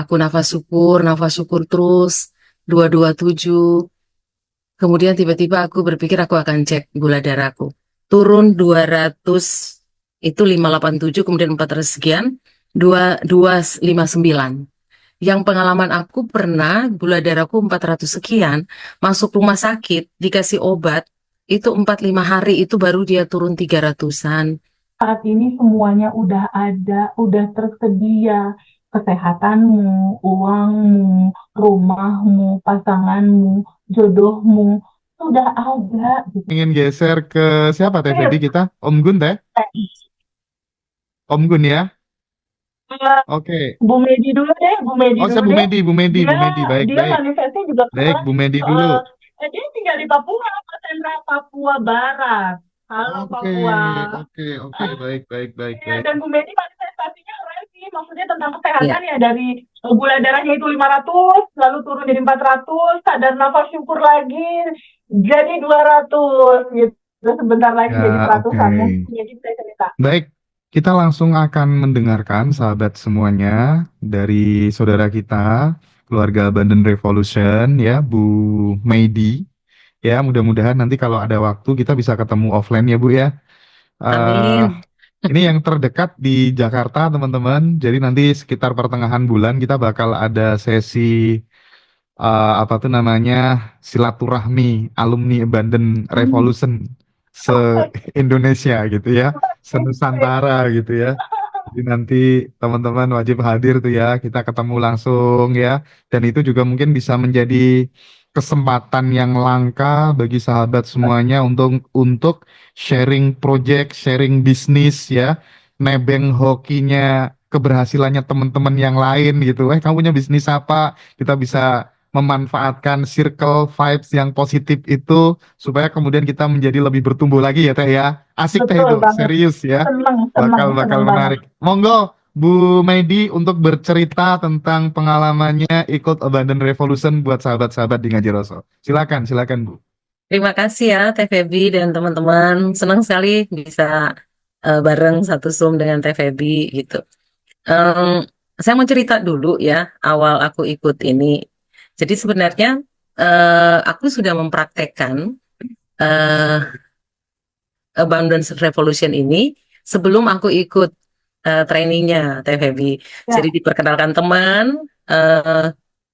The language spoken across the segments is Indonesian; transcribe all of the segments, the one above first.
Aku nafas syukur terus 227. Kemudian tiba-tiba aku berpikir aku akan cek gula darahku. Turun 200, itu 587, kemudian 400 sekian, 2259. Yang pengalaman aku pernah gula darahku 400 sekian, masuk rumah sakit, dikasih obat, itu 4-5 hari itu baru dia turun 300-an. Saat ini semuanya udah ada, udah tersedia. Kesehatanmu, uangmu, rumahmu, pasanganmu, jodohmu, sudah ada gitu. Ingin geser ke siapa Teh Feby Sip. kita? Om Gun Teh? Om Gun ya? Eh, Oke. Bu Medi dulu deh, Bu Medi Oh, dulu siap Bu deh. Medi, Bu Medi, Dia Bu Medi. Baik, dia baik. manifestnya juga Baik, kebetulan Bu Medi dulu. dia tinggal di Papua, Mas Hendra, Papua Barat. Halo Oke, Papua. oke, oke. Baik, baik, baik, Iya, baik. dan Bu Medi manifestasinya keren sih, maksudnya tentang Ya, kesehatan ya, dari gula darahnya itu 500, lalu turun jadi 400, sadar nafas syukur lagi jadi 200 gitu. Terus sebentar lagi jadi Ya, oke. seratusan. Mungkin jadi bisa cerita. Baik, kita langsung akan mendengarkan sahabat semuanya dari saudara kita, keluarga Abundant Revolution ya, Bu Meidi. Ya, mudah-mudahan nanti kalau ada waktu kita bisa ketemu offline ya Bu ya. eh amin. ini yang terdekat di Jakarta teman-teman. Jadi nanti sekitar pertengahan bulan kita bakal ada sesi apa tuh namanya silaturahmi alumni Abundant Hmm. Revolution se-Indonesia gitu ya, se-Nusantara gitu ya. Jadi nanti teman-teman wajib hadir tuh ya, kita ketemu langsung ya. Dan itu juga mungkin bisa menjadi kesempatan yang langka bagi sahabat semuanya untuk sharing project, sharing bisnis ya, nebeng hokinya, keberhasilannya teman-teman yang lain gitu. Kamu punya bisnis apa? Kita bisa memanfaatkan circle vibes yang positif itu supaya kemudian kita menjadi lebih bertumbuh lagi ya Teh ya. Asik Teh Betul itu, banget. serius ya. Seneng, seneng, Bakal bakal seneng banget. menarik. Monggo Bu Medi untuk bercerita tentang pengalamannya ikut Abandon Revolution buat sahabat-sahabat di Ngaji Roso. Silakan, silakan Bu. Terima kasih ya Teh Feby dan teman-teman. Senang sekali bisa bareng satu Zoom dengan Teh Feby gitu. Em, saya mau cerita dulu ya awal aku ikut ini. Jadi sebenarnya aku sudah mempraktekkan eh, Abundance Revolution ini sebelum aku ikut trainingnya Teh Feby. Jadi Ya, diperkenalkan teman, eh,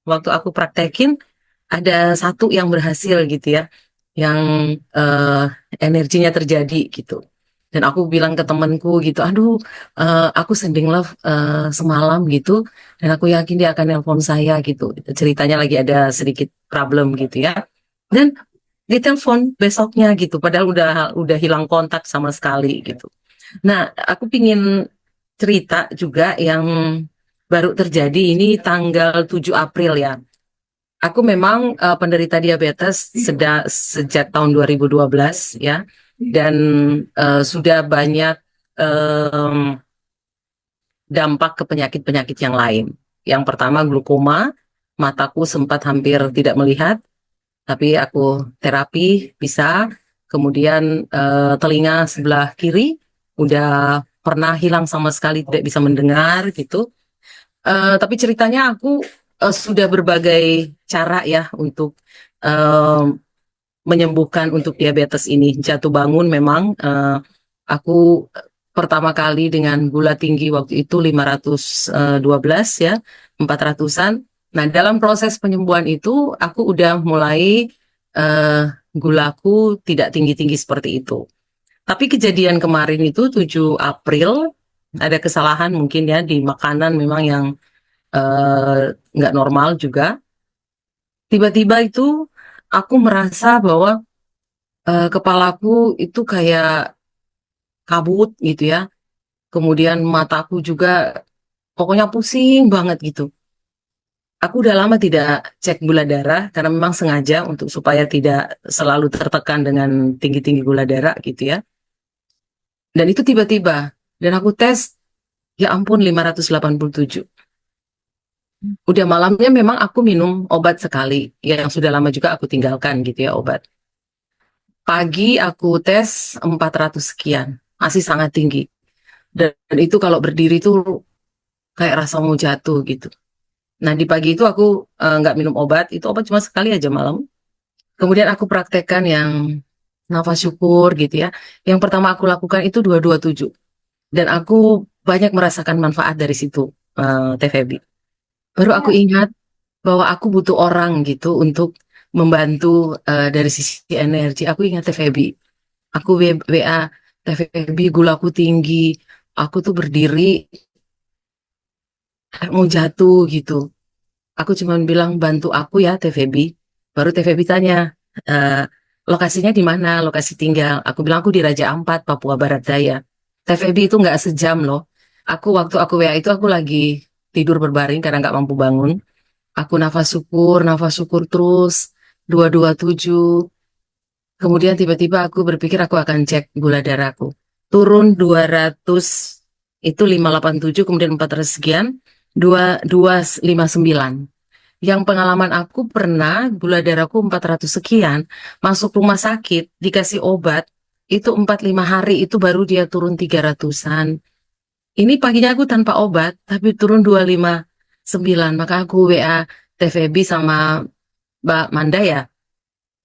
waktu aku praktekin ada satu yang berhasil gitu ya, yang eh, energinya terjadi gitu. Dan aku bilang ke temanku gitu, aduh, aku sending love semalam gitu, dan aku yakin dia akan nelpon saya gitu. Ceritanya lagi ada sedikit problem gitu ya. Dan ditelepon besoknya gitu, padahal udah hilang kontak sama sekali gitu. Nah, aku pingin cerita juga yang baru terjadi ini tanggal 7 April ya. Aku memang penderita diabetes sejak tahun 2012 ya, dan sudah banyak em, dampak ke penyakit-penyakit yang lain. Yang pertama glukoma, mataku sempat hampir tidak melihat, tapi aku terapi bisa. Kemudian telinga sebelah kiri udah pernah hilang sama sekali, tidak bisa mendengar gitu. Tapi ceritanya aku sudah berbagai cara ya untuk eh, menyembuhkan untuk diabetes ini. Jatuh bangun memang aku pertama kali dengan gula tinggi waktu itu 512 ya, 400-an. Nah, dalam proses penyembuhan itu aku udah mulai eh, gulaku tidak tinggi-tinggi seperti itu. Tapi kejadian kemarin itu 7 April ada kesalahan mungkin ya di makanan memang yang nggak normal juga. Tiba-tiba itu aku merasa bahwa kepalaku itu kayak kabut gitu ya. Kemudian mataku juga pokoknya pusing banget gitu. Aku udah lama tidak cek gula darah karena memang sengaja untuk supaya tidak selalu tertekan dengan tinggi-tinggi gula darah gitu ya. Dan itu tiba-tiba. Dan aku tes, ya ampun 587. Udah malamnya memang aku minum obat sekali, yang sudah lama juga aku tinggalkan gitu ya obat. Pagi aku tes 400 sekian, masih sangat tinggi. Dan itu kalau berdiri tuh kayak rasa mau jatuh gitu. Nah, di pagi itu aku nggak minum obat, itu obat cuma sekali aja malam. Kemudian aku praktekkan yang nafas syukur gitu ya. Yang pertama aku lakukan itu 227. Dan aku banyak merasakan manfaat dari situ, Teh Feby. Baru aku Ya, ingat bahwa aku butuh orang gitu untuk membantu dari sisi energi. Aku ingat Teh Feby. Aku WA, Teh Feby, gulaku tinggi. Aku tuh berdiri, kayak mau jatuh gitu. Aku cuma bilang bantu aku ya Teh Feby. Baru Teh Feby tanya, "Eh, lokasinya di mana? Lokasi tinggal." Aku bilang aku di Raja Ampat, Papua Barat Daya. Teh Feby itu nggak sejam loh. Waktu aku WA itu aku lagi tidur berbaring karena nggak mampu bangun. Aku nafas syukur terus 227. Kemudian tiba-tiba aku berpikir aku akan cek gula darahku. Turun 200, itu 587, kemudian 400 sekian, 2259. Yang pengalaman aku pernah gula darahku 400 sekian, masuk rumah sakit, dikasih obat, itu 45 hari itu baru dia turun 300-an. Ini paginya aku tanpa obat, tapi turun 259. Maka aku WA TVB sama Mbak Manda ya,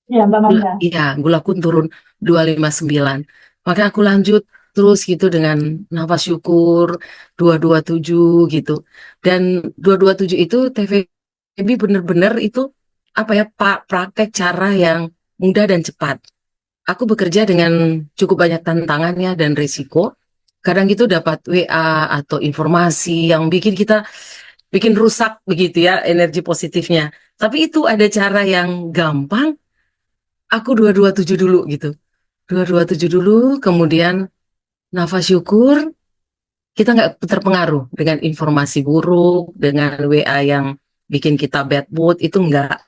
ya Mbak Manda. iya, gulaku turun 259. Maka aku lanjut terus gitu dengan nafas syukur 227 gitu. Dan 227 itu TVB bener-bener itu apa ya Pak, praktek cara yang mudah dan cepat. Aku bekerja dengan cukup banyak tantangannya dan risiko. Kadang itu dapat WA atau informasi yang bikin rusak begitu ya energi positifnya. Tapi itu ada cara yang gampang. Aku 227 dulu gitu. 227 dulu, kemudian nafas syukur, kita nggak terpengaruh dengan informasi buruk, dengan WA yang bikin kita bad mood, itu enggak.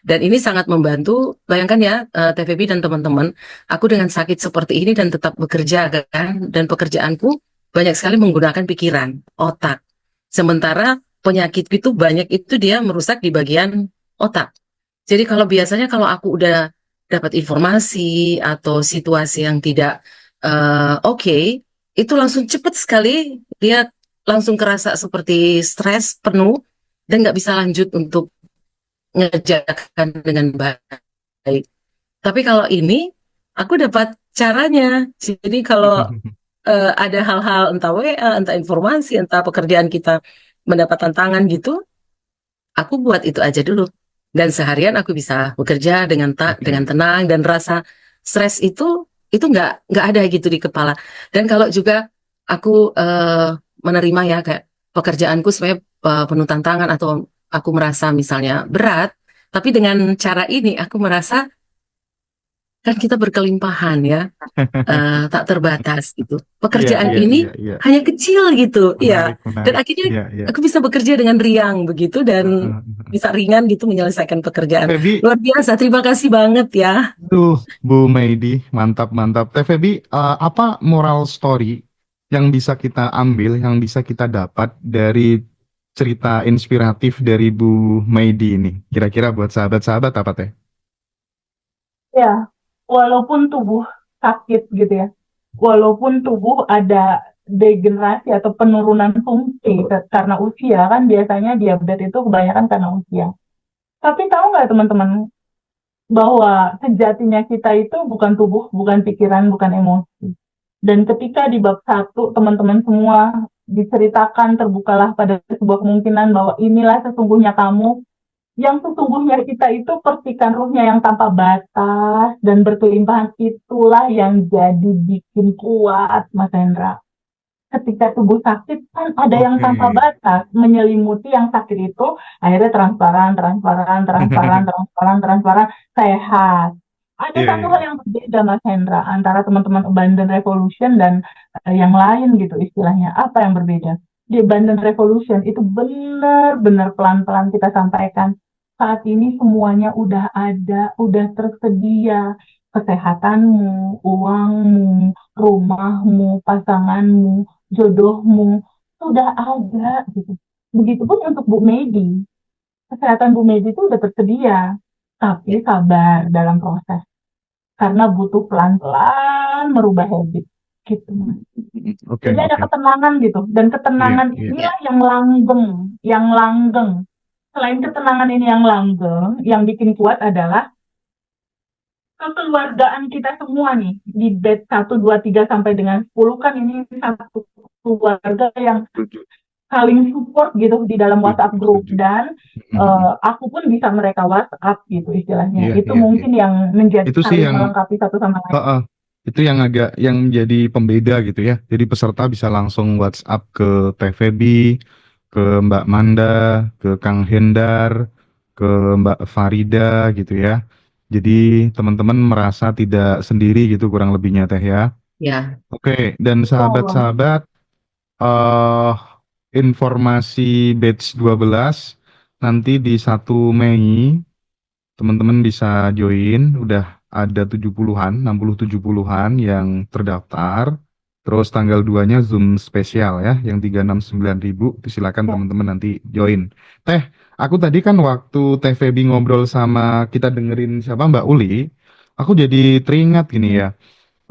Dan ini sangat membantu, bayangkan ya, TVB dan teman-teman, aku dengan sakit seperti ini dan tetap bekerja kan, dan pekerjaanku banyak sekali menggunakan pikiran, otak. Sementara penyakit itu banyak itu dia merusak di bagian otak. Jadi kalau biasanya kalau aku udah dapat informasi atau situasi yang tidak oke, itu langsung cepat sekali dia langsung kerasa seperti stres penuh dan nggak bisa lanjut untuk ngerjakan dengan baik. Tapi kalau ini aku dapat caranya. Jadi kalau ada hal-hal entah WA, entah informasi, entah pekerjaan kita mendapat tantangan gitu, aku buat itu aja dulu. Dan seharian aku bisa bekerja dengan Oke. tenang dan rasa stres itu nggak ada gitu di kepala. Dan kalau juga aku menerima ya kayak pekerjaanku sebenarnya penuh tantangan atau aku merasa misalnya berat, tapi dengan cara ini aku merasa kan kita berkelimpahan ya, tak terbatas gitu. Iya, Pekerjaan iya, ini iya, iya. hanya kecil gitu, ya. Menarik, Dan menarik. akhirnya Iya, iya. aku bisa bekerja dengan riang begitu dan bisa ringan gitu menyelesaikan pekerjaan. Febi, Luar biasa, terima kasih banget ya. tuh Bu Meidi, mantap, mantap. Teh Febi, apa moral story yang bisa kita ambil, yang bisa kita dapat dari cerita inspiratif dari Bu Meidi ini? Kira-kira buat sahabat-sahabat apa Teh? Ya, walaupun tubuh sakit gitu ya, walaupun tubuh ada degenerasi atau penurunan fungsi karena usia, kan biasanya diabetes itu kebanyakan karena usia. Tapi tahu nggak teman-teman bahwa sejatinya kita itu bukan tubuh, bukan pikiran, bukan emosi. Dan ketika di bab satu teman-teman semua diceritakan terbukalah pada sebuah kemungkinan bahwa inilah sesungguhnya kamu, yang sesungguhnya kita itu percikan ruhnya yang tanpa batas dan berkelimpahan, itulah yang jadi bikin kuat Mas Hendra. Ketika tubuh sakit kan ada yang Oke. tanpa batas menyelimuti yang sakit itu, akhirnya transparan, transparan, transparan, transparan, transparan, sehat. Ada Iya, satu hal iya. yang berbeda Mas Hendra antara teman-teman Abundant Revolution dan yang lain gitu istilahnya. Apa yang berbeda? Di Abundant Revolution itu benar-benar pelan-pelan kita sampaikan. Saat ini semuanya udah ada, udah tersedia. Kesehatanmu, uangmu, rumahmu, pasanganmu, jodohmu sudah ada gitu. Begitupun untuk Bu Medi, kesehatan Bu Medi itu udah tersedia, tapi sabar dalam proses karena butuh pelan-pelan merubah habit gitu. Oke, Jadi ada oke. ketenangan gitu, dan Iya, ketenangan iya. inilah yang langgeng, yang langgeng. selain ketenangan ini yang langgeng, yang bikin kuat adalah kekeluargaan kita semua nih di batch 1, 2, 3 sampai dengan 10 kan ini satu keluarga yang Setuju, saling support gitu di dalam setuju, WhatsApp group setuju. dan Mm-mm. aku pun bisa mereka WhatsApp gitu istilahnya. Iya, Itu iya, iya. mungkin yang menjadi Itu sih saling yang melengkapi satu sama lain. Heeh. Itu yang agak yang menjadi pembeda gitu ya. Jadi peserta bisa langsung WhatsApp ke Teh Feby, ke Mbak Manda, ke Kang Hendar, ke Mbak Farida gitu ya. Jadi teman-teman merasa tidak sendiri gitu kurang lebihnya Teh ya. Ya, Oke, dan Oh, sahabat-sahabat, eh informasi batch 12 nanti di 1 Mei teman-teman bisa join, udah ada 70-an, 60 70-an yang terdaftar. Terus tanggal 2-nya Zoom spesial ya, yang 369.000. Silakan ya. teman-teman nanti join. Teh, aku tadi kan waktu Teh Feby ngobrol sama kita dengerin siapa Mbak Uli, aku jadi teringat gini Hmm. ya.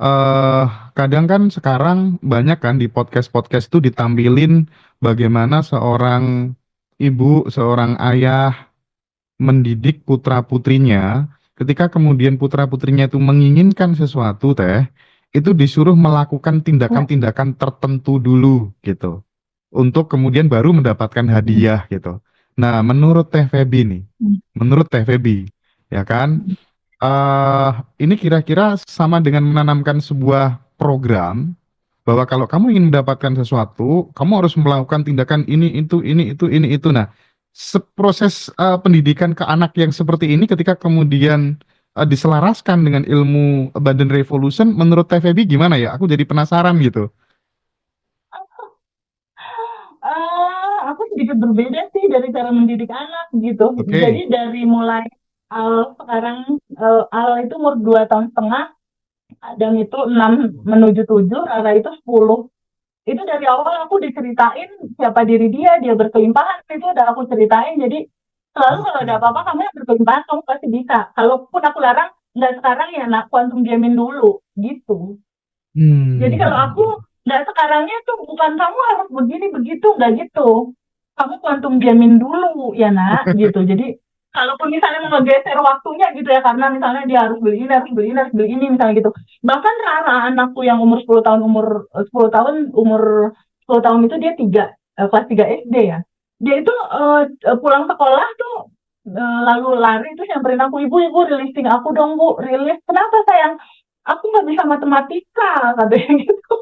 eh Kadang kan sekarang banyak kan di podcast-podcast tuh ditampilin bagaimana seorang ibu, seorang ayah mendidik putra-putrinya, ketika kemudian putra-putrinya itu menginginkan sesuatu, Teh, itu disuruh melakukan Ya. tindakan-tindakan tertentu dulu gitu, untuk kemudian baru mendapatkan Hmm. hadiah gitu. Nah, menurut Teh Feby nih, Hmm. menurut Teh Feby, ya kan, Hmm. eh ini kira-kira sama dengan menanamkan sebuah program bahwa kalau kamu ingin mendapatkan sesuatu, kamu harus melakukan tindakan ini, itu. Nah, proses pendidikan ke anak yang seperti ini ketika kemudian diselaraskan dengan ilmu Abundant Revolution, menurut TVB gimana ya? Aku jadi penasaran gitu. Aku sedikit berbeda sih dari cara mendidik anak gitu. Jadi Oke. dari mulai sekarang Al itu umur 2 tahun setengah, Adam itu 6 menuju 7, Rara itu 10. Itu dari awal aku diceritain siapa diri dia, dia berkelimpahan, itu udah aku ceritain. Jadi selalu kalau ada Oke. apa-apa kamu yang berkelimpahan kamu pasti bisa. Kalaupun aku larang, nggak sekarang ya nak, kuantum jamin dulu gitu. Jadi kalau aku Hmm. nggak sekarangnya tuh bukan kamu harus begini begitu, nggak gitu. Kamu kuantum jamin dulu ya nak gitu. Jadi kalaupun misalnya mau ngegeser waktunya gitu ya karena misalnya dia harus beli ini, harus beli ini, harus beli ini misalnya gitu. Bahkan Rara anakku yang umur 10 tahun, umur 10 tahun itu dia kelas 3 SD ya. Dia itu pulang sekolah tuh lalu lari itu nyamperin aku, ibu rilising aku dong bu, rilis. Kenapa sayang? Aku nggak bisa matematika katanya gitu.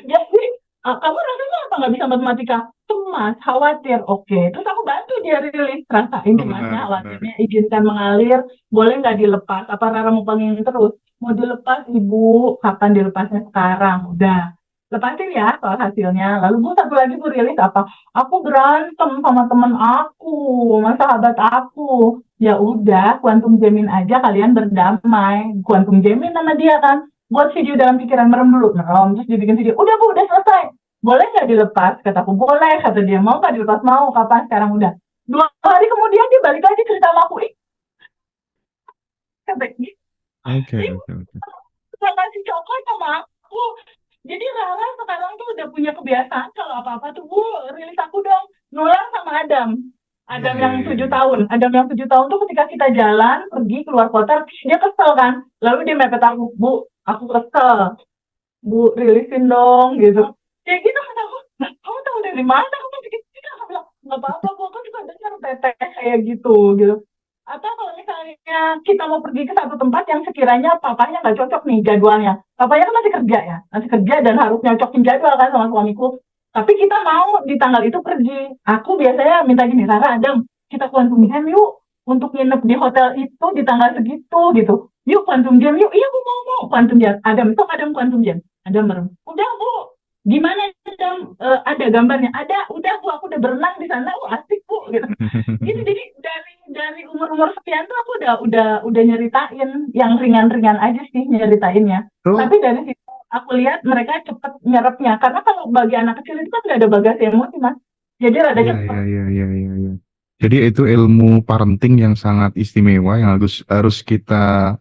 Jadi kamu rasanya apa nggak bisa matematika? Cemas, khawatir. Oke, terus aku bantu dia rilis, rasain Oh, cemasnya, menarik, menarik. khawatirnya, izinkan mengalir, boleh nggak dilepas? Apa Rara mau pengen terus? Mau dilepas ibu, kapan dilepasnya sekarang? Udah, lepasin ya soal hasilnya. Lalu bu satu lagi bu rilis apa? Aku berantem sama temen aku, sama sahabat aku. Ya udah, kuantum jamin aja kalian berdamai. Kuantum jamin sama dia kan. Buat video dalam pikiran, merem dulu, merem, terus dibikin video. Udah bu, udah selesai. Boleh nggak dilepas? Kataku boleh. Kata dia mau nggak dilepas? Mau. Kapan? Sekarang udah. 2 hari kemudian dia balik lagi cerita sama aku. Ih, kata gitu. Oke, Ih, oke, oke. udah ngasih coklat sama aku. Jadi Rara sekarang tuh udah punya kebiasaan kalau apa-apa tuh bu rilis aku dong. Nular sama Adam. Iya, Adam iya, yang iya, tujuh iya. tahun. Adam yang 7 tahun tuh ketika kita jalan pergi keluar kota dia kesel kan. Lalu dia mepet aku, bu, aku kesel. Bu, rilisin dong gitu. Kayak gitu kata aku, nah, kamu tahu dari mana? Kamu bikin gitu. Aku bilang, nggak apa-apa, bu, aku juga dengar teteh kayak gitu. Atau kalau misalnya kita mau pergi ke satu tempat yang sekiranya papanya nggak cocok nih jadwalnya. Papanya kan masih kerja dan harus nyocokin jadwal kan sama suamiku. Tapi kita mau di tanggal itu pergi. Aku biasanya minta gini, Rara, Adam, kita quantum jam yuk untuk nginep di hotel itu di tanggal segitu gitu. Yuk quantum jam yuk. Iya, bu mau quantum jam. Adam quantum jam. Ada merem. Udah bu, gimana ada gambarnya? Ada. Udah bu, aku udah berenang di sana. Asik bu. Gitu. Gitu. Jadi dari umur-umur sekian tuh aku udah nyeritain yang ringan-ringan aja sih nyeritainnya. Itu, Tapi dari situ aku lihat mereka cepet nyerapnya. Karena kalau bagi anak kecil itu kan nggak ada bagasi emosi mas. Jadi rada iya, cepet. iya, iya, iya, iya, iya. Jadi itu ilmu parenting yang sangat istimewa yang harus harus kita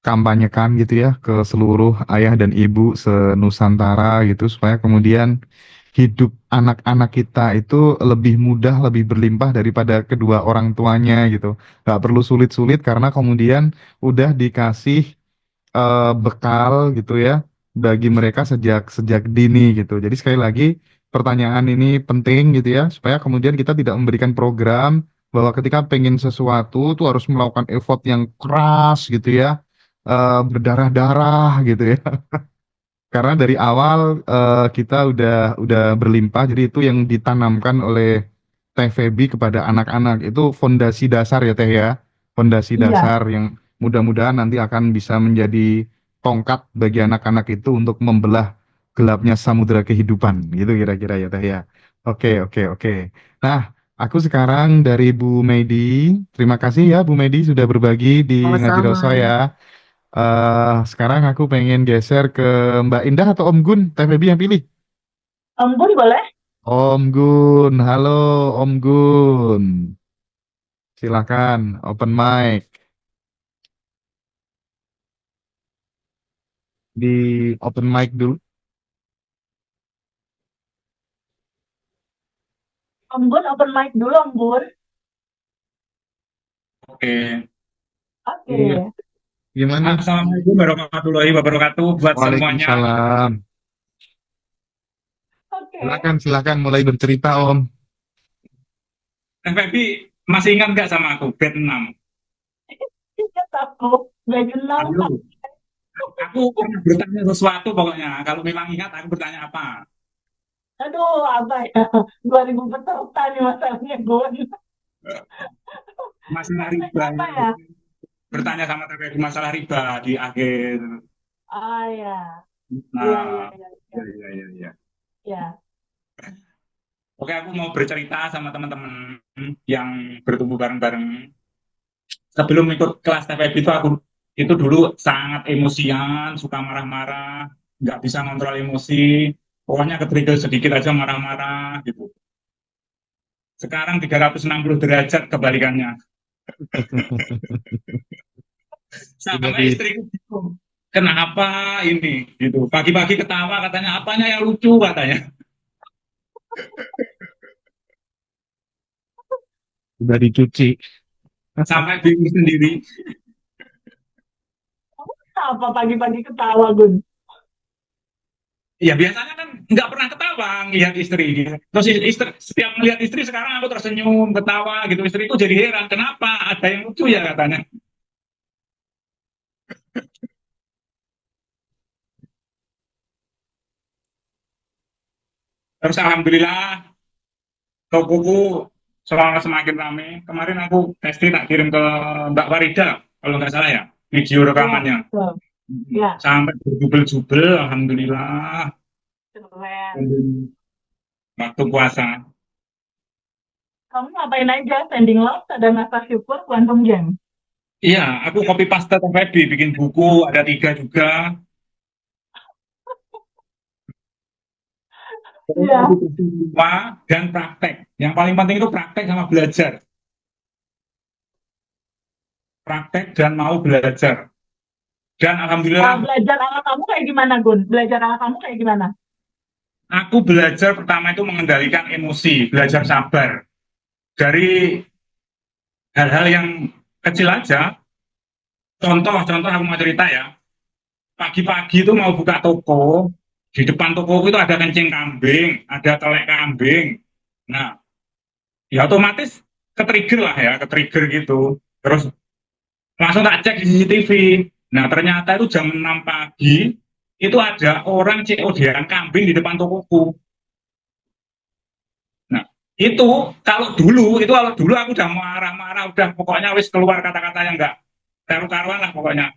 kampanyekan gitu ya ke seluruh ayah dan ibu senusantara gitu supaya kemudian hidup anak-anak kita itu lebih mudah, lebih berlimpah daripada kedua orang tuanya gitu. Nggak perlu sulit-sulit karena kemudian udah dikasih bekal gitu ya bagi mereka sejak sejak dini gitu. Jadi sekali lagi pertanyaan ini penting gitu ya supaya kemudian kita tidak memberikan program bahwa ketika pengen sesuatu tuh harus melakukan effort yang keras gitu ya, berdarah-darah gitu ya. Karena dari awal kita udah berlimpah, jadi itu yang ditanamkan oleh Teh Feby kepada anak-anak itu fondasi dasar ya Teh ya, fondasi Iya, dasar yang mudah-mudahan nanti akan bisa menjadi tongkat bagi anak-anak itu untuk membelah gelapnya samudera kehidupan, gitu kira-kira ya Teh ya. Oke oke oke. Nah, aku sekarang dari Bu Medi, terima kasih ya Bu Medi sudah berbagi di Ngaji Sama-sama. Roso ya. Sekarang aku pengen geser ke Mbak Indah atau Om Gun? Teh Feby yang pilih. Embun boleh? Om Gun, halo Om Gun. Silakan, open mic. Di open mic dulu. Embun open mic dulu, Embun. Oke. Iya. Oke. Gimana? Assalamualaikum warahmatullahi wabarakatuh buat semuanya. Waalaikumsalam. Oke. Silakan, silakan mulai bercerita Om. Teh Febi masih ingat nggak sama aku? Bed 6. Ingat aku. Gak kenal. Aduh, aku pernah bertanya sesuatu pokoknya. Kalau memang ingat, aku bertanya apa? Aduh, apa ya? 2000 peserta nih masalahnya, Gun. Masalah riba. Bertanya apa ya? Bertanya sama Teh Febi masalah riba di akhir. Ah, ya. Iya, iya, Nah, iya. Iya. ya, ya, ya, ya. Ya. Oke, aku mau bercerita sama teman-teman yang bertumbuh bareng-bareng. Sebelum ikut kelas TPB itu aku itu dulu sangat emosian, suka marah-marah, nggak bisa kontrol emosi, pokoknya ke-trigger sedikit aja marah-marah gitu. Sekarang 360 derajat kebalikannya. Sudah Sampai di istriku bingung. Kenapa ini gitu. Pagi-pagi ketawa katanya apanya yang lucu katanya. sudah dicuci. Sampai bingung sendiri. Apa pagi-pagi ketawa, Gun? Ya biasanya kan nggak pernah ketawa ngelihat istri gitu. Terus istri, setiap melihat istri sekarang aku tersenyum, ketawa gitu. Istriku jadi heran, kenapa ada yang lucu ya katanya. Terus alhamdulillah tokoku semakin ramai. Kemarin aku testing tak kirim ke Mbak Farida kalau nggak salah ya video Iya, rekamannya. betul. Iya, Sampai berjubel-jubel, alhamdulillah. keren. Waktu puasa. Kamu ngapain aja? Sending love, ada nafas syukur, quantum jam. Iya, aku copy paste Febi, bikin buku ada 3 juga. Terus aku Iya. bikin rumah dan praktek. Yang paling penting itu praktek sama belajar. Praktek dan mau belajar. Dan alhamdulillah Belajar ala kamu kayak gimana, Gun? Belajar ala kamu kayak gimana? aku belajar pertama itu mengendalikan emosi, belajar sabar. Dari hal-hal yang kecil aja, contoh aku mau cerita ya. Pagi-pagi itu mau buka toko, di depan toko itu ada kencing kambing, ada telek kambing. Nah, ya otomatis ke-trigger lah ya, ke-trigger gitu. Terus langsung tak cek di CCTV. Nah, ternyata itu jam 6 pagi, itu ada orang COD-an kambing di depan tokoku. Nah, itu kalau dulu aku udah marah-marah, udah pokoknya wis keluar kata-kata yang enggak karu-karuan lah pokoknya.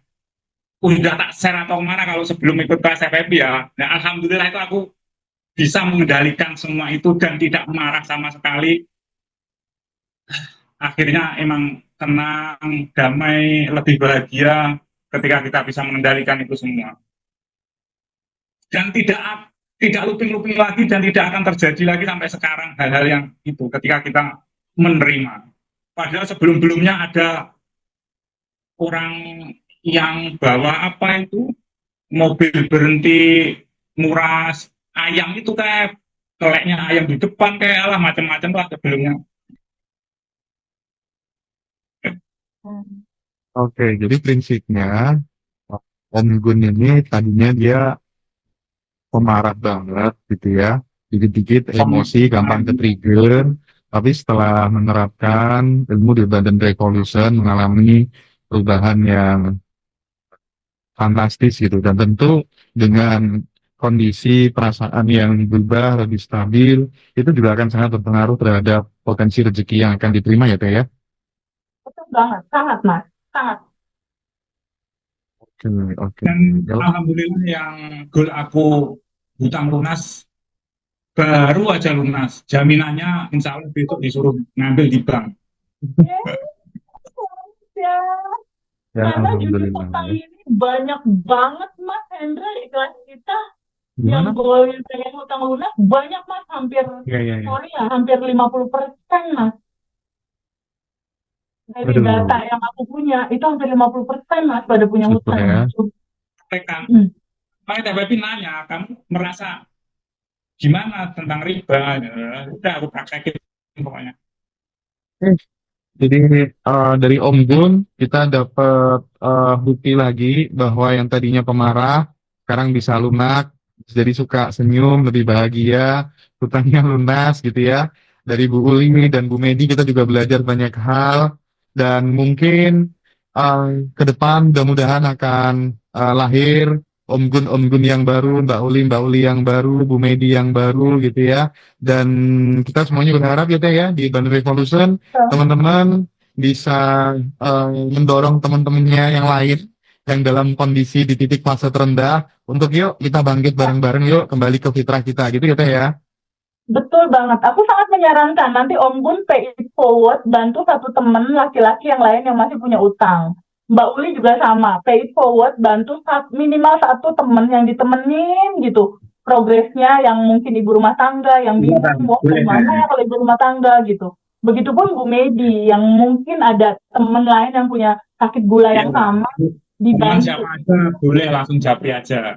Udah tak share atau mana kalau sebelum ikut kelas FFP ya. Nah, alhamdulillah itu aku bisa mengendalikan semua itu dan tidak marah sama sekali. Akhirnya emang tenang, damai, lebih bahagia ketika kita bisa mengendalikan itu semua. Dan tidak looping-looping lagi dan tidak akan terjadi lagi sampai sekarang hal-hal yang itu ketika kita menerima. Padahal sebelum-belumnya ada orang yang bawa apa itu mobil berhenti nguras ayam itu kayak teleknya ayam di depan kayak lah macam-macam lah sebelumnya. Hmm. Oke, jadi prinsipnya Om Gun ini tadinya dia pemarah banget gitu ya. Dikit-dikit emosi, gampang ke trigger. Tapi setelah menerapkan ilmu di Badan Revolution mengalami perubahan yang fantastis gitu. Dan tentu dengan kondisi perasaan yang berubah, lebih stabil, itu juga akan sangat berpengaruh terhadap potensi rezeki yang akan diterima ya Teh ya. Betul banget, sangat Mas, sangat. Oke, oke. Dan Ya, alhamdulillah yang goal aku hutang lunas baru aja lunas. Jaminannya insya Allah besok disuruh ngambil di bank. Ya, ya karena judi alhamdulillah petang ya. ini banyak banget Mas Hendra di kelas kita yang Gimana? golin pengen hutang lunas banyak Mas, hampir Ya, ya, ya. sorry ya, hampir 50% Mas. Dari data Aduh, yang aku punya itu hampir 50% Mas pada punya syukur hutang. ya. Tekan. Hmm. Makanya Tapi nanya, kamu merasa gimana tentang riba? Ya, udah aku praktekin pokoknya. Jadi dari Om Gun kita dapat bukti lagi bahwa yang tadinya pemarah sekarang bisa lunak, jadi suka senyum, lebih bahagia, hutangnya lunas gitu ya. Dari Bu Uli dan Bu Medi kita juga belajar banyak hal dan mungkin eh, ke depan mudah-mudahan akan lahir Om Gun yang baru, Mbak Uli yang baru, Bu Medi yang baru gitu ya. Dan kita semuanya berharap ya Teh ya di Bandung Revolution teman-teman bisa mendorong teman-temannya yang lain yang dalam kondisi di titik fase terendah untuk yuk kita bangkit bareng-bareng yuk kembali ke fitrah kita gitu ya Teh ya. Betul banget. Aku sangat menyarankan nanti Om Gun pay it forward, bantu satu temen laki-laki yang lain yang masih punya utang. Mbak Uli juga sama, pay it forward, bantu minimal satu temen yang ditemenin gitu. Progresnya yang mungkin ibu rumah tangga, yang bingung mau Boleh. gimana ya kalau ibu rumah tangga gitu. Begitupun Bu Medi yang mungkin ada temen lain yang punya sakit gula yang sama, Teman dibantu. siapa aja boleh langsung japri aja.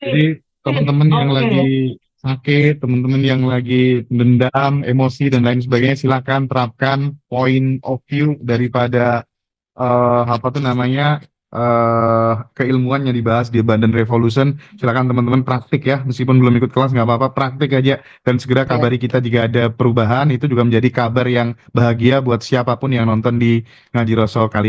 Jadi teman-teman yang Oke. lagi sakit, teman-teman yang lagi dendam, emosi dan lain sebagainya silakan terapkan point of view daripada apa tuh namanya keilmuan yang dibahas di Badan Revolution. Silakan teman-teman praktik ya, meskipun belum ikut kelas nggak apa-apa, praktik aja dan segera Ya. kabari kita jika ada perubahan. Itu juga menjadi kabar yang bahagia buat siapapun yang nonton di Ngaji Rasul kali ini.